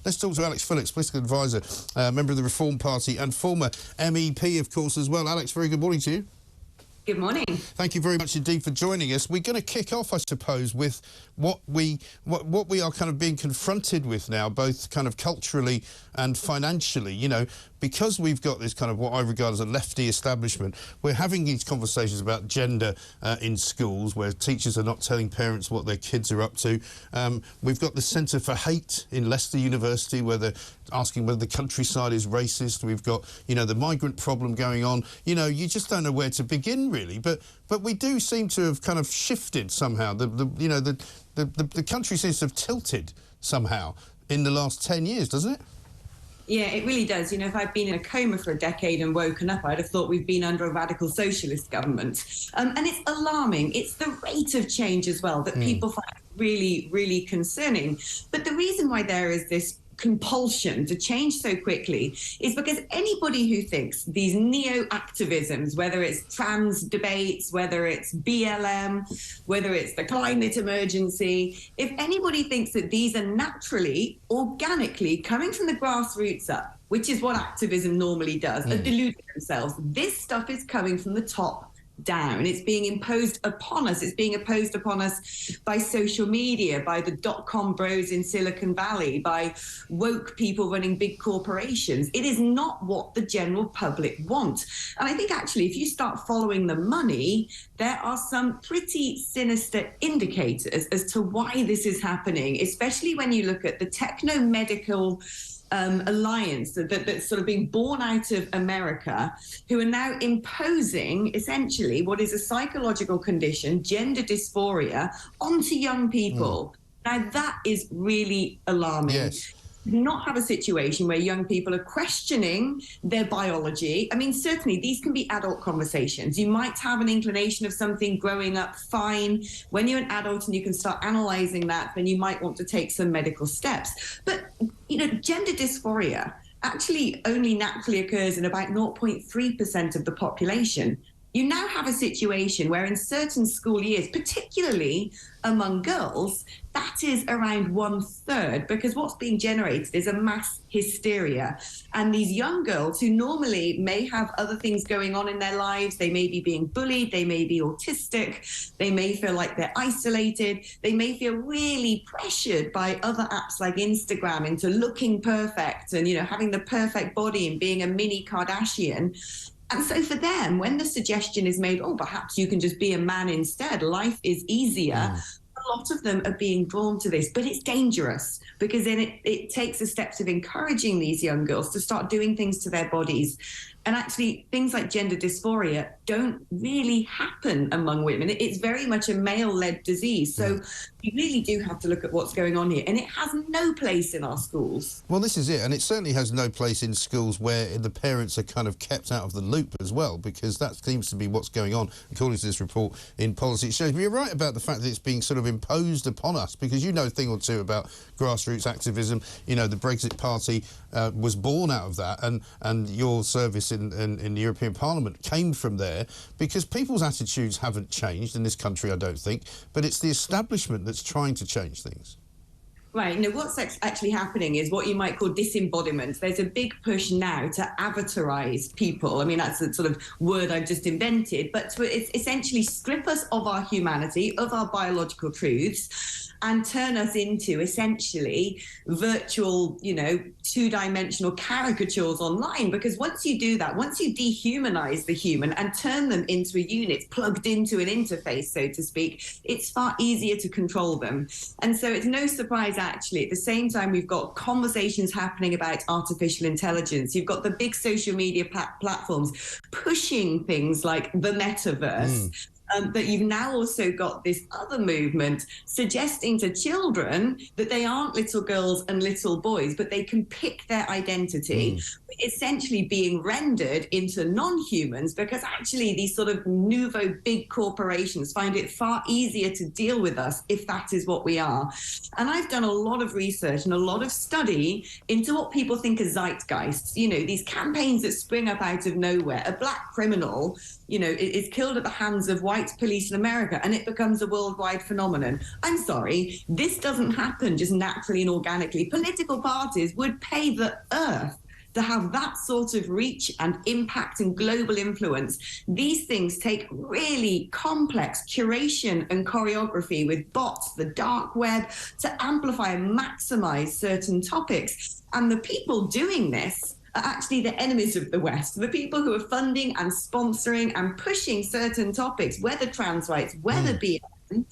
Let's talk to Alex Phillips, political advisor, member of the Reform Party and former MEP, of course, as well. Alex, very good morning to you. Good morning. Thank you very much indeed for joining us. We're going to kick off, I suppose, with what we are kind of being confronted with now, both kind of culturally and financially. You know, because we've got this kind of what I regard as a lefty establishment, we're having these conversations about gender in schools, where teachers are not telling parents what their kids are up to. We've got the Centre for Hate in Leicester University, where they're asking whether the countryside is racist. We've got, you know, the migrant problem going on. You know, you just don't know where to begin, really. But we do seem to have kind of shifted somehow. The country seems to have tilted somehow in the last 10 years, doesn't it? Yeah, it really does. You know, if I'd been in a coma for a decade and woken up, I'd have thought we've been under a radical socialist government. And it's alarming. It's the rate of change as well that people find really, really concerning. But the reason why there is this compulsion to change so quickly is because anybody who thinks these neo-activisms, whether it's trans debates, whether it's BLM, whether it's the climate emergency, if anybody thinks that these are naturally, organically coming from the grassroots up, which is what activism normally does, are deluding themselves. This stuff is coming from the top down. It's being imposed upon us. It's being imposed upon us by social media, by the dot-com bros in Silicon Valley, by woke people running big corporations. It is not what the general public want. And I think actually if you start following the money, there are some pretty sinister indicators as to why this is happening, especially when you look at the techno-medical alliance that's sort of being born out of America, who are now imposing essentially what is a psychological condition, gender dysphoria, onto young people. Now that is really alarming. Yes. Not have a situation where young people are questioning their biology. I mean, certainly these can be adult conversations. You might have an inclination of something growing up, fine. When you're an adult and you can start analysing that, then you might want to take some medical steps. But, you know, gender dysphoria actually only naturally occurs in about 0.3% of the population. You now have a situation where in certain school years, particularly among girls, that is around 1/3, because what's being generated is a mass hysteria. And these young girls who normally may have other things going on in their lives, they may be being bullied, they may be autistic, they may feel like they're isolated, they may feel really pressured by other apps like Instagram into looking perfect and, you know, having the perfect body and being a mini Kardashian. And so for them, when the suggestion is made, oh, perhaps you can just be a man instead, life is easier, a lot of them are being drawn to this. But it's dangerous because then it takes the steps of encouraging these young girls to start doing things to their bodies. And actually, things like gender dysphoria don't really happen among women. It's very much a male-led disease. So we really do have to look at what's going on here. And it has no place in our schools. Well, this is it. And it certainly has no place in schools where the parents are kind of kept out of the loop as well, because that seems to be what's going on, according to this report, in policy. It shows. But you're right about the fact that it's being sort of imposed upon us, because you know a thing or two about grassroots activism. You know, the Brexit Party was born out of that, and your service in the European Parliament came from there, because people's attitudes haven't changed in this country, I don't think, but it's the establishment that's trying to change things. Right. No, what's actually happening is what you might call disembodiment. There's a big push now to avatarize people. I mean, that's a sort of word I've just invented, but to essentially strip us of our humanity, of our biological truths, and turn us into essentially virtual, you know, two-dimensional caricatures online. Because once you do that, once you dehumanize the human and turn them into a unit plugged into an interface, so to speak, it's far easier to control them. And so it's no surprise, actually, at the same time we've got conversations happening about artificial intelligence. You've got the big social media platforms pushing things like the metaverse. But you've now also got this other movement suggesting to children that they aren't little girls and little boys, but they can pick their identity, essentially being rendered into non-humans, because actually these sort of nouveau big corporations find it far easier to deal with us if that is what we are. And I've done a lot of research and a lot of study into what people think are zeitgeists, you know, these campaigns that spring up out of nowhere. A black criminal, you know, is killed at the hands of white rights police in America, and it becomes a worldwide phenomenon. I'm sorry, this doesn't happen just naturally and organically. Political parties would pay the earth to have that sort of reach and impact and global influence. These things take really complex curation and choreography with bots, the dark web, to amplify and maximize certain topics. And the people doing this are actually the enemies of the West. The people who are funding and sponsoring and pushing certain topics, whether trans rights, whether BLM,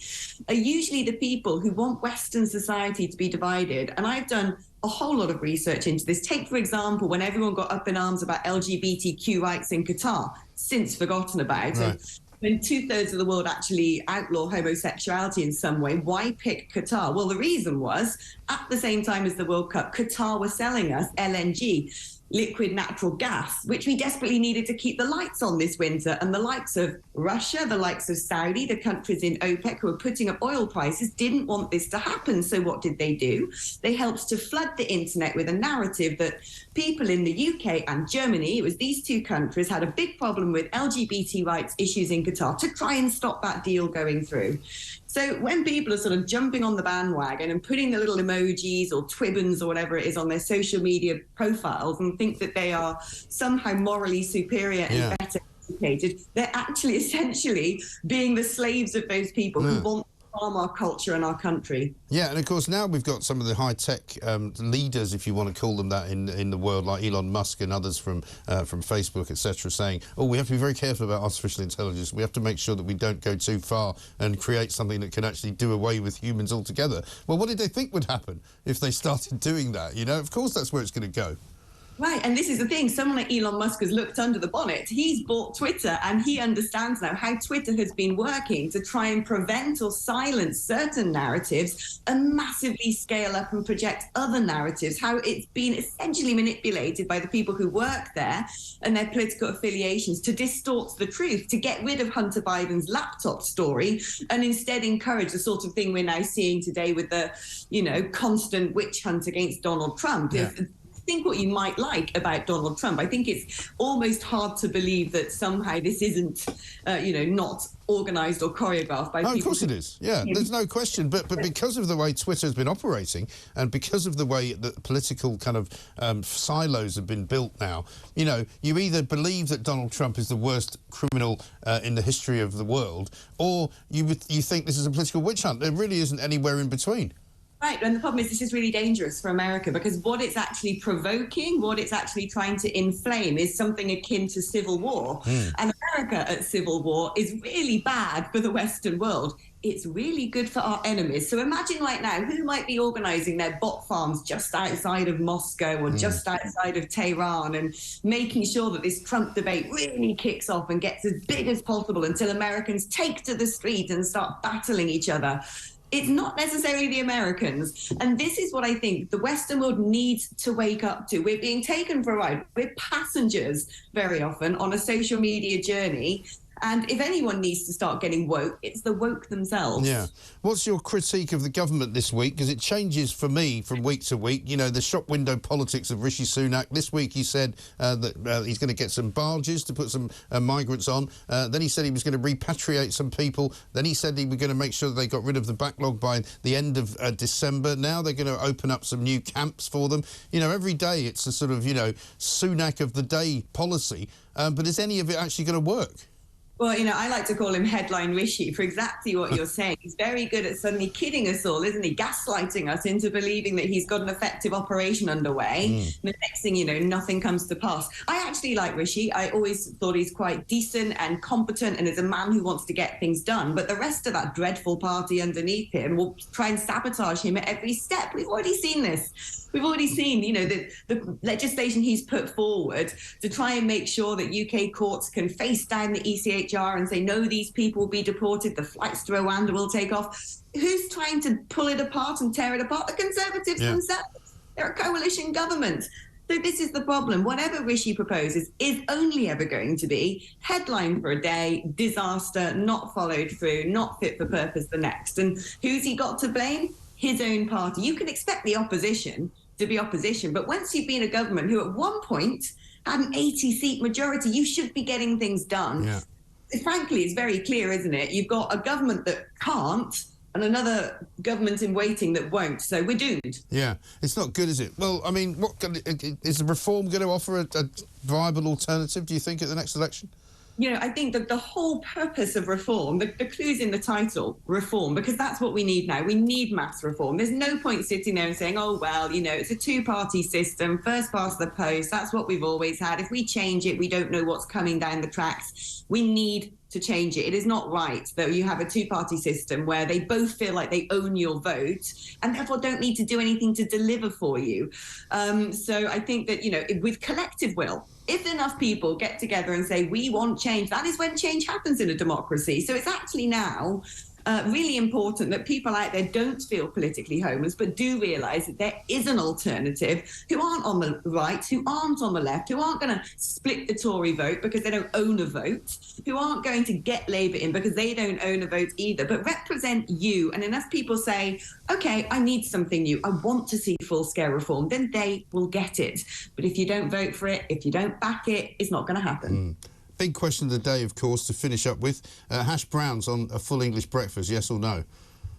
are usually the people who want Western society to be divided. And I've done a whole lot of research into this. Take, for example, when everyone got up in arms about LGBTQ rights in Qatar, since forgotten about. Right. When 2/3 of the world actually outlaw homosexuality in some way, why pick Qatar? Well, the reason was, at the same time as the World Cup, Qatar was selling us LNG, liquid natural gas, which we desperately needed to keep the lights on this winter. And the likes of Russia, the likes of Saudi, the countries in OPEC who are putting up oil prices didn't want this to happen. So what did they do? They helped to flood the internet with a narrative that people in the UK and Germany, it was these two countries, had a big problem with LGBT rights issues in Qatar to try and stop that deal going through. So when people are sort of jumping on the bandwagon and putting the little emojis or twibbons or whatever it is on their social media profiles and think that they are somehow morally superior and better educated, they're actually essentially being the slaves of those people who want to harm our culture and our country. Yeah, and of course now we've got some of the high-tech leaders, if you want to call them that, in the world, like Elon Musk and others from Facebook, etc., saying, oh, we have to be very careful about artificial intelligence. We have to make sure that we don't go too far and create something that can actually do away with humans altogether. Well, what did they think would happen if they started doing that? You know, of course that's where it's going to go. Right, and this is the thing. Someone like Elon Musk has looked under the bonnet. He's bought Twitter, and he understands now how Twitter has been working to try and prevent or silence certain narratives and massively scale up and project other narratives, how it's been essentially manipulated by the people who work there and their political affiliations to distort the truth, to get rid of Hunter Biden's laptop story and instead encourage the sort of thing we're now seeing today with the, you know, constant witch hunt against Donald Trump. Yeah. Think what you might like about Donald Trump. I think it's almost hard to believe that somehow this isn't, not organised or choreographed by people. Of course it is. Yeah, there's no question. But because of the way Twitter has been operating and because of the way that political kind of silos have been built now, you know, you either believe that Donald Trump is the worst criminal in the history of the world, or you think this is a political witch hunt. There really isn't anywhere in between. Right, and the problem is this is really dangerous for America because what it's actually provoking, what it's actually trying to inflame is something akin to civil war. And America at civil war is really bad for the Western world. It's really good for our enemies. So imagine right now who might be organising their bot farms just outside of Moscow or just outside of Tehran and making sure that this Trump debate really kicks off and gets as big as possible until Americans take to the street and start battling each other. It's not necessarily the Americans. And this is what I think the Western world needs to wake up to. We're being taken for a ride. We're passengers very often on a social media journey. And if anyone needs to start getting woke, it's the woke themselves. Yeah. What's your critique of the government this week? Because it changes for me from week to week. You know, the shop window politics of Rishi Sunak. This week he said that he's going to get some barges to put some migrants on. Then he said he was going to repatriate some people. Then he said he was going to make sure that they got rid of the backlog by the end of December. Now they're going to open up some new camps for them. You know, every day it's a sort of, you know, Sunak of the day policy. But is any of it actually going to work? Well, you know, I like to call him Headline Rishi for exactly what you're saying. He's very good at suddenly kidding us all, isn't he? Gaslighting us into believing that he's got an effective operation underway. And the next thing you know, nothing comes to pass. I actually like Rishi. I always thought he's quite decent and competent and is a man who wants to get things done. But the rest of that dreadful party underneath him will try and sabotage him at every step. We've already seen this. We've already seen, you know, the legislation he's put forward to try and make sure that UK courts can face down the ECHR and say, no, these people will be deported, the flights to Rwanda will take off. Who's trying to pull it apart and tear it apart? The Conservatives themselves. They're a coalition government. So this is the problem. Whatever Rishi proposes is only ever going to be headline for a day, disaster, not followed through, not fit for purpose the next. And who's he got to blame? His own party. You can expect the opposition to be opposition, but once you've been a government who at one point had an 80-seat majority, you should be getting things done. frankly, it's very clear, isn't it? You've got a government that can't and another government in waiting that won't. So we're doomed. Yeah, it's not good, is it? Well, I mean, is the reform going to offer a viable alternative, do you think, at the next election? You know, I think that the whole purpose of reform, the clue's in the title, reform, because that's what we need now. We need mass reform. There's no point sitting there and saying, oh, well, you know, it's a two-party system, first past the post, that's what we've always had. If we change it, we don't know what's coming down the tracks. We need to change it. It is not right that you have a two-party system where they both feel like they own your vote and therefore don't need to do anything to deliver for you. So I think that, you know, with collective will, if enough people get together and say, we want change, that is when change happens in a democracy. So it's actually now really important that people out there don't feel politically homeless, but do realise that there is an alternative, who aren't on the right, who aren't on the left, who aren't going to split the Tory vote because they don't own a vote, who aren't going to get Labour in because they don't own a vote either, but represent you. And enough people say, OK, I need something new, I want to see full-scale reform, then they will get it. But if you don't vote for it, if you don't back it, it's not going to happen. Big question of the day, of course, to finish up with. Hash browns on a full English breakfast, yes or no?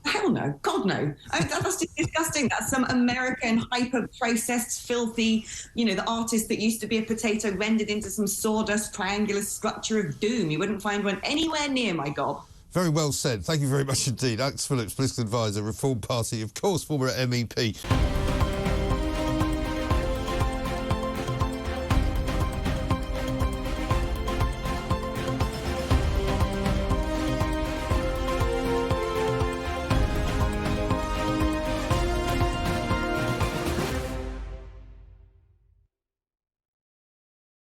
Hell no. God, no. That's just disgusting. That's some American hyper-processed, filthy, you know, the artist that used to be a potato rendered into some sawdust triangular structure of doom. You wouldn't find one anywhere near my gob. Very well said. Thank you very much indeed. Alex Phillips, political advisor, Reform Party, of course, former MEP.